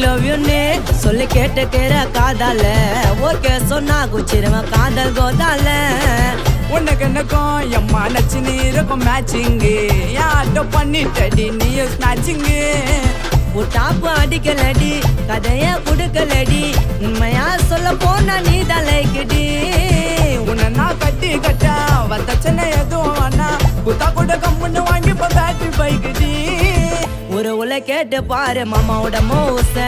love you ne solle kete kera kaadale okay sonna guchirva kaadal godale உனக்கும் என் மனச்சு இருக்கும் matching யார்ட்ட பண்ணிட்டடி நீ snatching top அடிக்கலடி கதைய குடுக்கலடி உண்மையா சொல்ல போனா நீ தலைக்குடி உன்னை நான் கட்டி கட்டா வந்தச்சனை எதுவும் வேணா குத்தா கூட கம்முன்னு வாங்கி இப்ப பேட்டரி பைக்குடி ஒரு உல கேட்டு பாரு மாமாவோட மோச